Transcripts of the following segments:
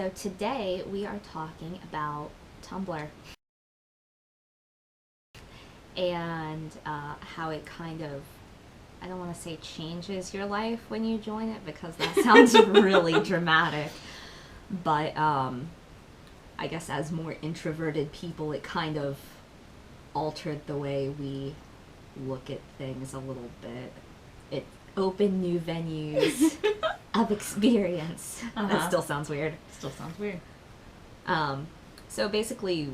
So today we are talking about Tumblr and how it kind of, I don't want to say changes your life when you join it because that sounds really dramatic, but I guess as more introverted people it kind of altered the way we look at things a little bit. It opened new venues of experience. That still sounds weird. Still sounds weird. So basically,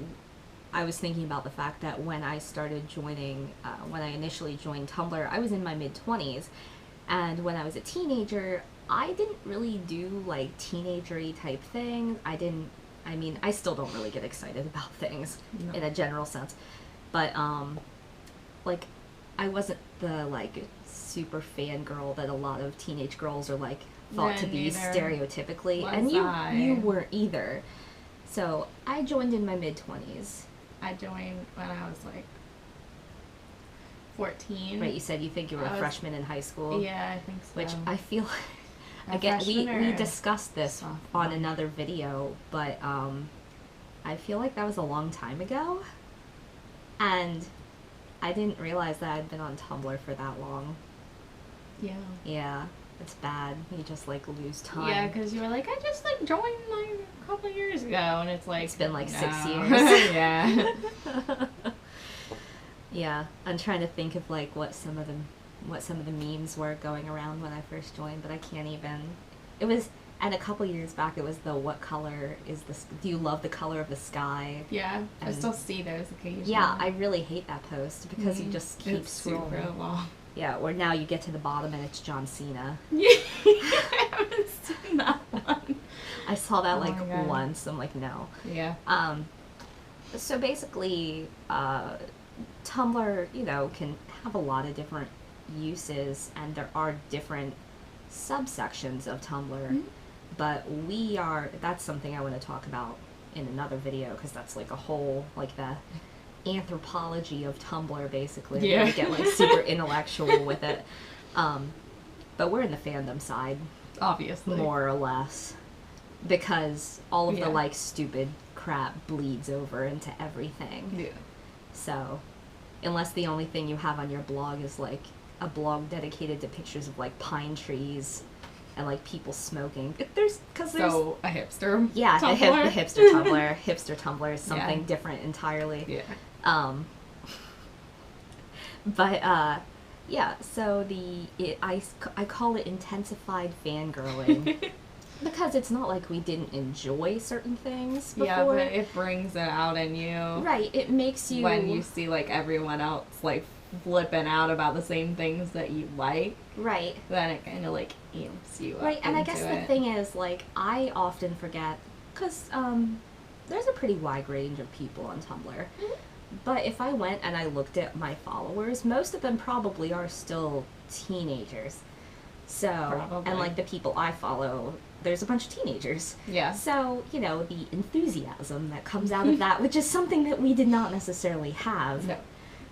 I was thinking about the fact that when I started joining, when I initially joined Tumblr, I was in my mid-20s, and when I was a teenager, I didn't really do, like, teenager-y type things. I still don't really get excited about things in a general sense, but, like, I wasn't the, like, super fangirl that a lot of teenage girls are, like, thought to be stereotypically, and you weren't either. So I joined in my mid-20s. I joined when I was like 14. Right, you said you think you were a freshman in high school. Yeah, I think so. Which I feel again we discussed this on another video, but I feel like that was a long time ago, and I didn't realize that I'd been on Tumblr for that long. Yeah. Yeah. It's bad. You just, like, lose time. Yeah, because you were like, I just, like, joined, like, a couple years ago, and it's like... It's been, like, 6 years. Yeah. Yeah. I'm trying to think of, like, what some of the memes were going around when I first joined, but I can't even... It was... And a couple years back, it was the what color is this... Do you love the color of the sky? Yeah. I still see those occasionally. Yeah, I really hate that post because you just keep it's scrolling. Super long. Yeah, or now you get to the bottom and it's John Cena. Yeah, I haven't seen that one. I saw that once. I'm like, no. Yeah. So basically, Tumblr, can have a lot of different uses, and there are different subsections of Tumblr. Mm-hmm. But that's something I want to talk about in another video, because that's like a whole, like the anthropology of Tumblr, basically. Yeah. We get like super intellectual with it. But we're in the fandom side. Obviously. More or less. Because all of the like stupid crap bleeds over into everything. Yeah. So, unless the only thing you have on your blog is like a blog dedicated to pictures of like pine trees and like people smoking. There's so a hipster. Yeah, the hipster Tumblr. Hipster Tumblr is something different entirely. Yeah. So I call it intensified fangirling because it's not like we didn't enjoy certain things before. Yeah, but it brings it out in you. Right, it makes you... When you see, like, everyone else, like, flipping out about the same things that you like. Right. Then it kind of, like, amps you up. Right, and I guess the thing is, like, I often forget, because there's a pretty wide range of people on Tumblr. Mm-hmm. But if I went and I looked at my followers, most of them probably are still teenagers. So, probably. And like the people I follow, there's a bunch of teenagers. Yeah. So, the enthusiasm that comes out of that, which is something that we did not necessarily have. No.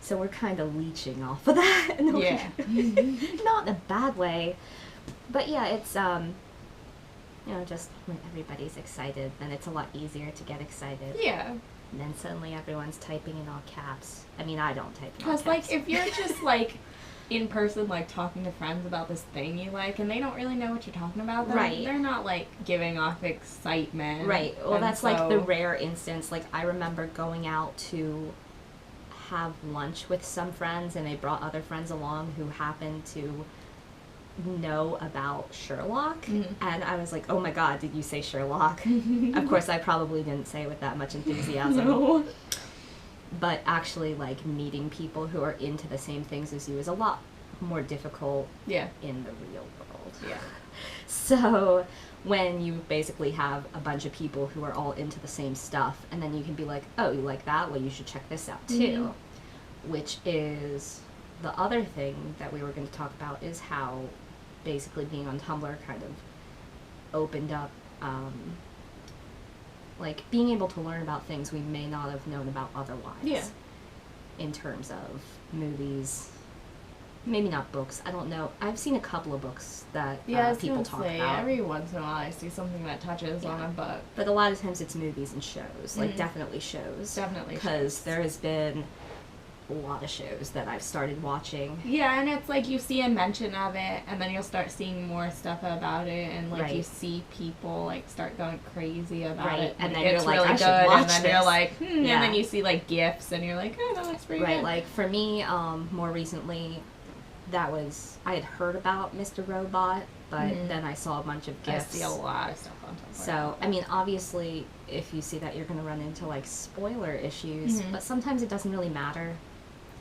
So we're kind of leeching off of that. Yeah. Not in a bad way. But yeah, it's, just when everybody's excited, then it's a lot easier to get excited. Yeah. And then suddenly everyone's typing in all caps. I mean, I don't type in all caps. Because, like, if you're just, like, in person, like, talking to friends about this thing you like, and they don't really know what you're talking about, then they're not, like, giving off excitement. Right. Well, that's, like, the rare instance. Like, I remember going out to have lunch with some friends, and they brought other friends along who happened to know about Sherlock, and I was like, oh my god, did you say Sherlock? Of course, I probably didn't say it with that much enthusiasm. No. But actually, like, meeting people who are into the same things as you is a lot more difficult in the real world. Yeah. So, when you basically have a bunch of people who are all into the same stuff, and then you can be like, oh, you like that? Well, you should check this out, too. Which is the other thing that we were going to talk about, is how basically being on Tumblr kind of opened up, like, being able to learn about things we may not have known about otherwise. Yeah. In terms of movies, maybe not books. I don't know. I've seen a couple of books that people talk about. Every once in a while I see something that touches on a book. But a lot of times it's movies and shows. Like, definitely shows. Definitely because there has been a lot of shows that I've started watching. Yeah, and it's like you see a mention of it, and then you'll start seeing more stuff about it, and like you see people like start going crazy about it, and then it's you're like, really I good, should watch and then this. you're like, and then you see like GIFs, and you're like, oh, that looks pretty good. Like for me, more recently, I had heard about Mr. Robot, but then I saw a bunch of GIFs. I see a lot of stuff on Tumblr. So, I mean, obviously, if you see that, you're going to run into, like, spoiler issues, but sometimes it doesn't really matter.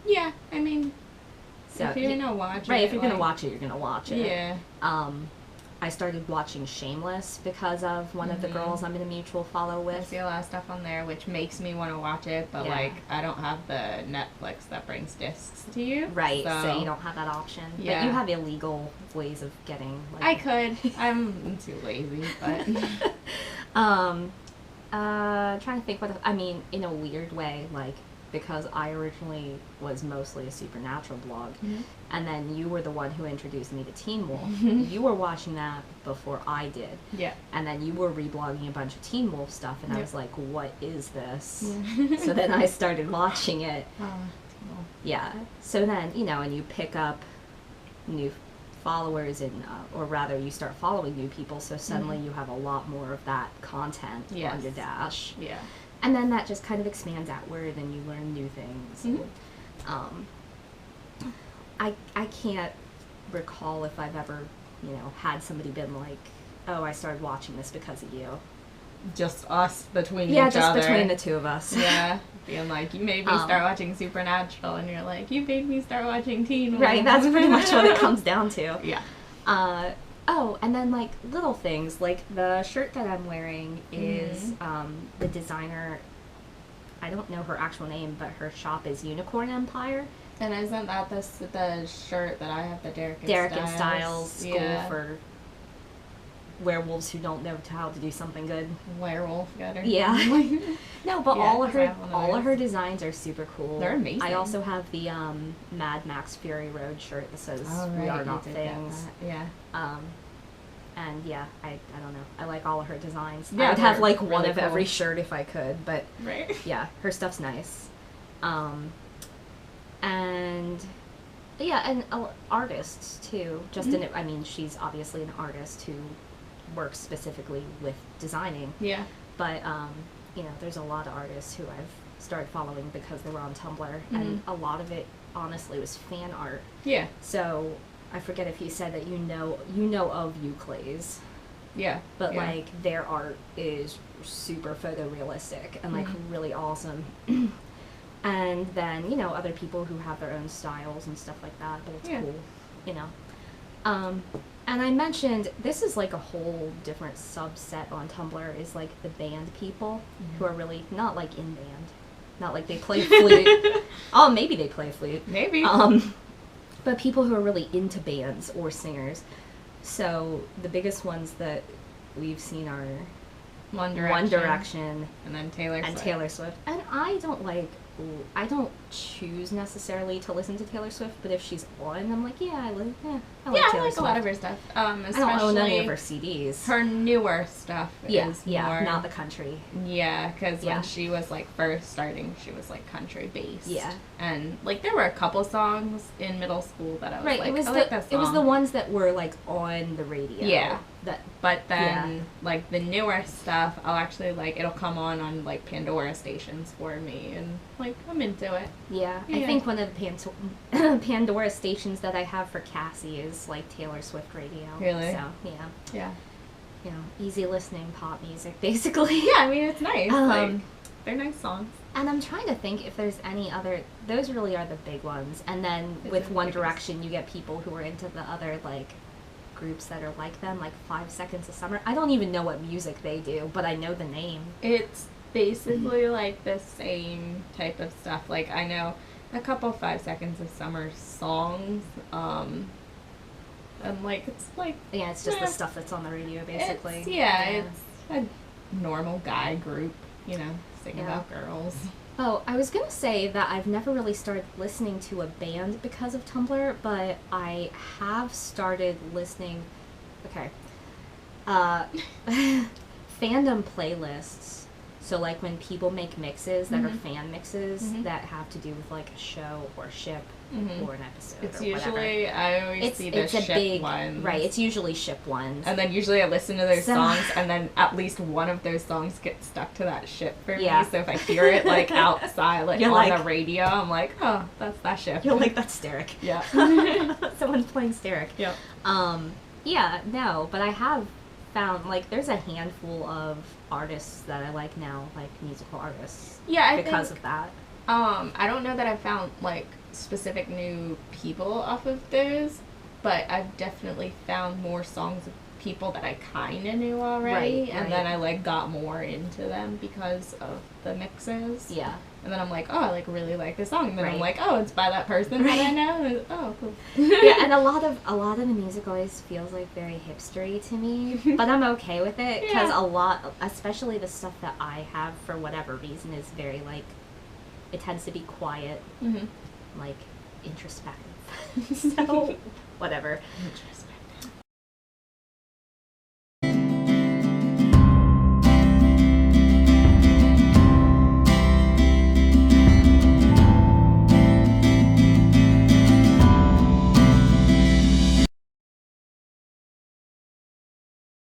Yeah, I mean, so, if you're going to watch it. Right, if you're going to watch it, you're going to watch it. Yeah. I started watching Shameless because of one of the girls I'm in a mutual follow with. I see a lot of stuff on there, which makes me want to watch it, but, like, I don't have the Netflix that brings discs to you. Right, so you don't have that option. Yeah. But you have illegal ways of getting, like... I could. I'm too lazy, but... trying to think I mean, in a weird way, like, because I originally was mostly a Supernatural blog, and then you were the one who introduced me to Teen Wolf. You were watching that before I did. Yeah. And then you were reblogging a bunch of Teen Wolf stuff, and I was like, what is this? So then I started watching it. Yeah. So then, and you pick up new followers, and or rather you start following new people, so suddenly you have a lot more of that content on your dash. Yeah. And then that just kind of expands outward, and you learn new things. I can't recall if I've ever, had somebody been like, oh, I started watching this because of you. Just us between each other. Yeah, just between the two of us. Yeah. Being like, you made me start watching Supernatural, and you're like, you made me start watching Teen Wolf. Right, that's pretty much what it comes down to. Yeah. Oh, and then, like, little things, like the shirt that I'm wearing is the designer, I don't know her actual name, but her shop is Unicorn Empire. And isn't that the shirt that I have, the Derek and Styles School for werewolves who don't know how to do something good. Werewolf gutter. Yeah. No, but all of her designs are super cool. They're amazing. I also have the Mad Max Fury Road shirt that says "We are not things." Yeah. And yeah, I don't know. I like all of her designs. Yeah, I would have like one really of every shirt if I could, but yeah, her stuff's nice. And yeah, and artists too. I mean, she's obviously an artist who works specifically with designing. Yeah. But there's a lot of artists who I've started following because they were on Tumblr, and a lot of it honestly was fan art. Yeah. So I forget if he said that you know of Euclays. Yeah. But like their art is super photorealistic and like really awesome. And then, other people who have their own styles and stuff like that, but it's cool, And I mentioned, this is like a whole different subset on Tumblr, is like the band people who are really not like in band. Not like they play flute. Oh, maybe they play flute. Maybe. But people who are really into bands or singers. So the biggest ones that we've seen are One Direction and then Taylor Swift. And I don't choose necessarily to listen to Taylor Swift, but if she's on, I'm like, I like Taylor Swift. A lot of her stuff. Especially I don't own any of her CDs. Her newer stuff is more... not the country. Yeah, because when she was, like, first starting, she was, like, country-based. Yeah. And, like, there were a couple songs in middle school that I was like, I like that song. It was the ones that were, like, on the radio. Yeah. But then, like, the newer stuff, I'll actually, like, it'll come on, like, Pandora stations for me, and, like, I'm into it. Yeah. I think one of the Pandora stations that I have for Cassie is, like, Taylor Swift radio. Really? So, Yeah. Easy listening pop music, basically. Yeah, I mean, it's nice. Like, they're nice songs. And I'm trying to think if there's any other... Those really are the big ones. And then with One Direction, you get people who are into the other, like... groups that are like them, like 5 Seconds of Summer. I don't even know what music they do, but I know the name. It's basically like the same type of stuff. Like, I know a couple 5 Seconds of Summer songs, and like, it's like... Yeah, it's just the stuff that's on the radio, basically. It's a normal guy group, sing about girls. Oh, I was gonna say that I've never really started listening to a band because of Tumblr, but I have started listening. Okay. Uh, fandom playlists. So, like, when people make mixes that are fan mixes that have to do with, like, a show or ship or an episode It's or usually, whatever. I always see the It's a ship big ones. right. It's usually ship ones, And then usually I listen to those So- songs, and then at least one of those songs gets stuck to that ship for Yeah. me. So if I hear it like outside, like You're on like- the radio, I'm like, oh, that's that ship. you're like, that's Steric. Yeah. Someone's playing Steric. Yep. Yeah, no, but I have found, like, there's a handful of artists that I like now, like musical artists. Yeah, I because think, of that. I don't know that I've found like specific new people off of those, but I've definitely found more songs of people that I kind of knew already, Right, and then right. I like got more into them because of the mixes. Yeah. And then I'm like, oh, I like really like this song. And then I'm Right. like, oh, it's by that person that I Right. know. And, oh, cool. Yeah, and a lot of the music always feels like very hipstery to me, but I'm okay with it because Yeah. a lot, especially the stuff that I have for whatever reason, is very like, it tends to be quiet, Mm-hmm. like introspective. So whatever.